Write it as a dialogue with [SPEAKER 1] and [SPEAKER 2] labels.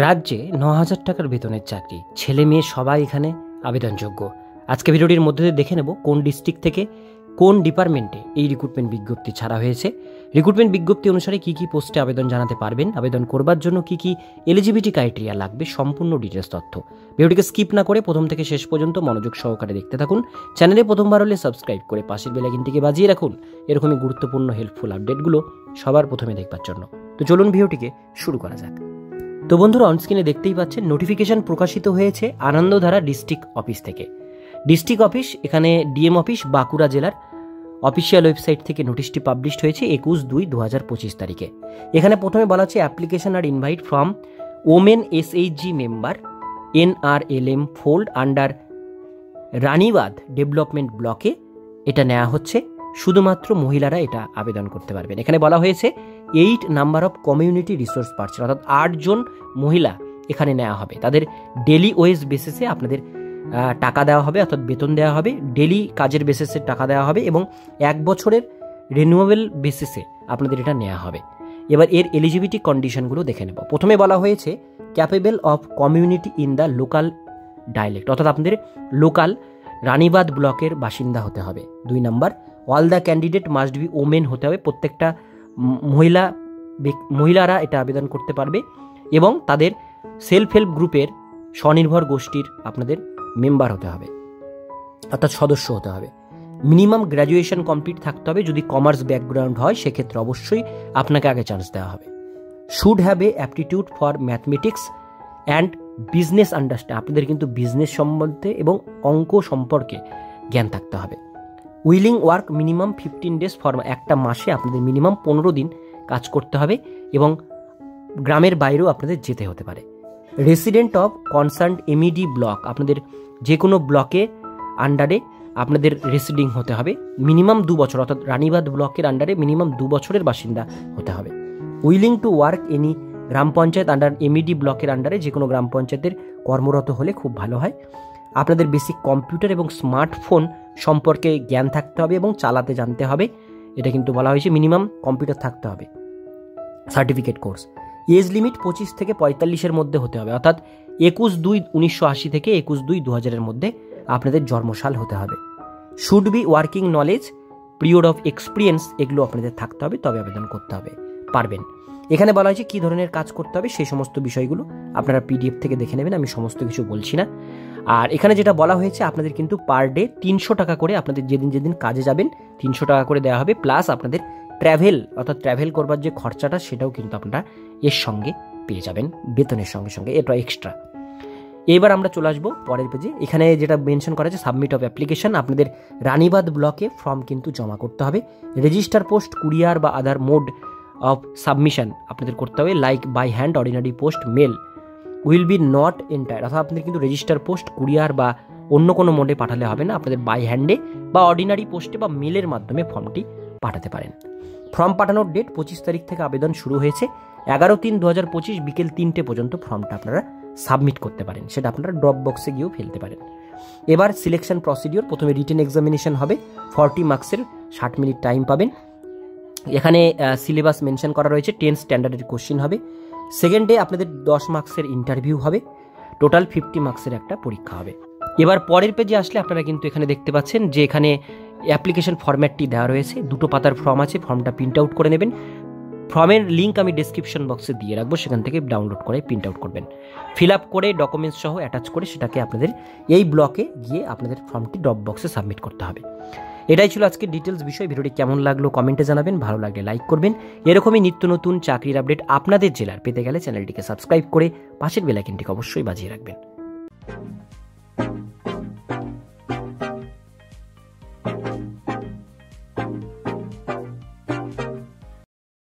[SPEAKER 1] রাজ্যে ৯,০০০ টাকার বেতনের চাকরি, ছেলে মেয়ে সবাই এখানে আবেদনযোগ্য। আজকে ভিডিওটির মধ্যে দিয়ে দেখে নেব কোন ডিস্ট্রিক্ট থেকে কোন ডিপার্টমেন্টে এই রিক্রুটমেন্ট বিজ্ঞপ্তি ছাড়া হয়েছে, রিক্রুটমেন্ট বিজ্ঞপ্তি অনুসারে কী কী পোস্টে আবেদন জানাতে পারবেন, আবেদন করবার জন্য কী কী এলিজিবিলিটি ক্রাইটেরিয়া লাগবে, সম্পূর্ণ ডিটেলস তথ্য। ভিডিওটিকে স্কিপ না করে প্রথম থেকে শেষ পর্যন্ত মনোযোগ সহকারে দেখতে থাকুন। চ্যানেলে প্রথমবার হলে সাবস্ক্রাইব করে পাশের বেল আইকনটিকে বাজিয়ে রাখুন এরকমই গুরুত্বপূর্ণ হেল্পফুল আপডেটগুলো সবার প্রথমে দেখবার জন্য। তো চলুন ভিডিওটিকে শুরু করা যাক। তো বন্ধুরা, অনস্ক্রিনে দেখতেই পাচ্ছেন নোটিফিকেশন প্রকাশিত হয়েছে আনন্দধারা ডিস্ট্রিক্ট অফিস থেকে। ডিস্ট্রিক্ট অফিস এখানে ডিএম অফিস বাঁকুড়া জেলার অফিসিয়াল ওয়েবসাইট থেকে নোটিশটি পাবলিশড হয়েছে 21/2/2025 তারিখে। এখানে প্রথমে বলা হচ্ছে application are invite from women SHG member NRLM fold under Ranibad development ব্লকে এটা নেওয়া হচ্ছে। শুধুমাত্র মহিলারা এটা আবেদন করতে পারবেন। এখানে বলা হয়েছে 8 number of community resource person, অর্থাৎ 8 জন মহিলা এখানে নেওয়া হবে। তাদের ডেলি ওয়েজ বেসিসে আপনাদের টাকা দেওয়া হবে, অর্থাৎ বেতন দেওয়া হবে, ডেলি কাজের বেসিসে টাকা দেওয়া হবে এবং 1 বছরের রিনিউয়েবল বেসিসে আপনাদের এটা নেওয়া হবে। এবার এর এলিজিবিলিটি কন্ডিশনগুলো দেখে নেব। প্রথমে বলা হয়েছে capable of community in the local dialect, অর্থাৎ আপনাদের লোকাল রানীবাদ ব্লকের বাসিন্দা হতে হবে। 2 number, all the candidate must be women হতে হবে, প্রত্যেকটা মহিলারা এটা আবেদন করতে পারবে এবং তাদের সেলফ হেল্প গ্রুপের স্বনির্ভর গোষ্ঠীর আপনাদের মেম্বার হতে হবে, অর্থাৎ সদস্য হতে হবে। মিনিমাম গ্র্যাজুয়েশন কমপ্লিট থাকতে হবে। যদি কমার্স ব্যাকগ্রাউন্ড হয় সেক্ষেত্রে অবশ্যই আপনাকে আগে চান্স দেওয়া হবে। Should have a aptitude for mathematics and business understand, আপনাদের কিন্তু বিজনেস সম্বন্ধে এবং অঙ্ক সম্পর্কে জ্ঞান থাকতে হবে। Willing work minimum 15 days for, একটা মাসে আপনাদের মিনিমাম 15 দিন কাজ করতে হবে এবং গ্রামের বাইরেও আপনাদের যেতে হতে পারে। Resident of concern MED block, আপনাদের যে কোনো ব্লকে আন্ডারে আপনাদের রেসিডিং হতে হবে মিনিমাম 2 বছর, অর্থাৎ রানীবাদ ব্লকের আন্ডারে মিনিমাম 2 বছরের বাসিন্দা হতে হবে। Willing to work any gram panchayat under MED ব্লকের আন্ডারে, যে কোনো গ্রাম পঞ্চায়েতের কর্মরত হলে খুব ভালো হয়। আপনাদের বেসিক কম্পিউটার এবং স্মার্টফোন সম্পর্কে জ্ঞান থাকতে হবে এবং চালাতে জানতে হবে। এটা কিন্তু বলা হয়েছে মিনিমাম কম্পিউটার থাকতে হবে। সার্টিফিকেট কোর্স, এজ লিমিট 25 থেকে 45-এর মধ্যে হতে হবে, অর্থাৎ 21/2/1980 থেকে 21/2/2000-এর মধ্যে আপনাদের জন্মসাল হতে হবে। Should be working knowledge, period of experience, এগুলো আপনাদের থাকতে হবে, তবে আবেদন করতে হবে পারবেন। এখানে বলা হয়েছে কী ধরনের কাজ করতে হবে সেই সমস্ত বিষয়গুলো আপনারা PDF থেকে দেখে নেবেন, আমি সমস্ত কিছু বলছি না। আর এখানে যেটা বলা হয়েছে আপনাদের কিন্তু পার ডে 300 টাকা করে, আপনাদের যেদিন যেদিন কাজে যাবেন 300 টাকা করে দেওয়া হবে, প্লাস আপনাদের ট্র্যাভেল, অর্থাৎ ট্র্যাভেল করবার যে খরচাটা সেটাও কিন্তু আপনারা এর সঙ্গে পেয়ে যাবেন, বেতনের সঙ্গে সঙ্গে, এটা এক্সট্রা। এবার আমরা চলে আসবো পরের পেজে। এখানে যেটা মেনশন করা আছে সাবমিট অফ অ্যাপ্লিকেশন, আপনাদের রানীবাদ ব্লকে ফর্ম কিন্তু জমা করতে হবে। রেজিস্টার পোস্ট, কুরিয়ার বা আদার মোড অফ সাবমিশন আপনাদের করতে হবে, like by hand, ordinary post, mail will be not entertained, অর্থাৎ আপনাদের কিন্তু রেজিস্টার পোস্ট, কুরিয়ার বা অন্য কোনো মোডে পাঠালে হবে না, আপনাদের বাই হ্যান্ডে বা অর্ডিনারি পোস্টে বা মেলের মাধ্যমে ফর্মটি পাঠাতে পারেন। ফর্ম পাঠানোর ডেট 25 তারিখ থেকে আবেদন শুরু হয়েছে। 11/3/2025 বিকেল 3টে পর্যন্ত ফর্মটা আপনারা সাবমিট করতে পারেন, সেটা আপনারা ড্রপ বক্সে গিয়েও ফেলতে পারেন। এবার সিলেকশন প্রসিডিওর, প্রথমে রিটেন এক্সামিনেশন হবে, 40 মার্কসের 60 মিনিট টাইম পাবেন। এখানে সিলেবাস মেনশন করা রয়েছে, 10 স্ট্যান্ডার্ডের কোশ্চিন হবে। সেকেন্ড ডে আপনাদের 10 মার্কসের ইন্টারভিউ হবে, টোটাল 50 মার্কসের একটা পরীক্ষা হবে। এবার পরের পেজে আসলে আপনারা কিন্তু এখানে দেখতে পাচ্ছেন যে এখানে অ্যাপ্লিকেশন ফরম্যাটটি দেওয়া রয়েছে, 2টো পাতার ফর্ম আছে, ফর্মটা প্রিন্ট আউট করে নেবেন। ফর্মের লিঙ্ক আমি ডেসক্রিপশন বক্সে দিয়ে রাখবো, সেখান থেকে ডাউনলোড করে প্রিন্ট আউট করবেন। ফিল আপ করে ডকুমেন্টস সহ অ্যাটাচ করে সেটাকে আপনাদের এই ব্লকে গিয়ে আপনাদের ফর্মটি ড্রপ বক্সে সাবমিট করতে হবে। এটাই ছিল আজকের ডিটেলস বিষয়। ভিডিওটি কেমন লাগলো কমেন্টে জানাবেন, ভালো লাগলে লাইক করবেন। এরকমই নিত্য নতুন চাকরির আপডেট আপনাদের জেলার পেতে গেলে চ্যানেলটিকে সাবস্ক্রাইব করে পাশের বেল আইকনটিকে অবশ্যই বাজিয়ে রাখবেন।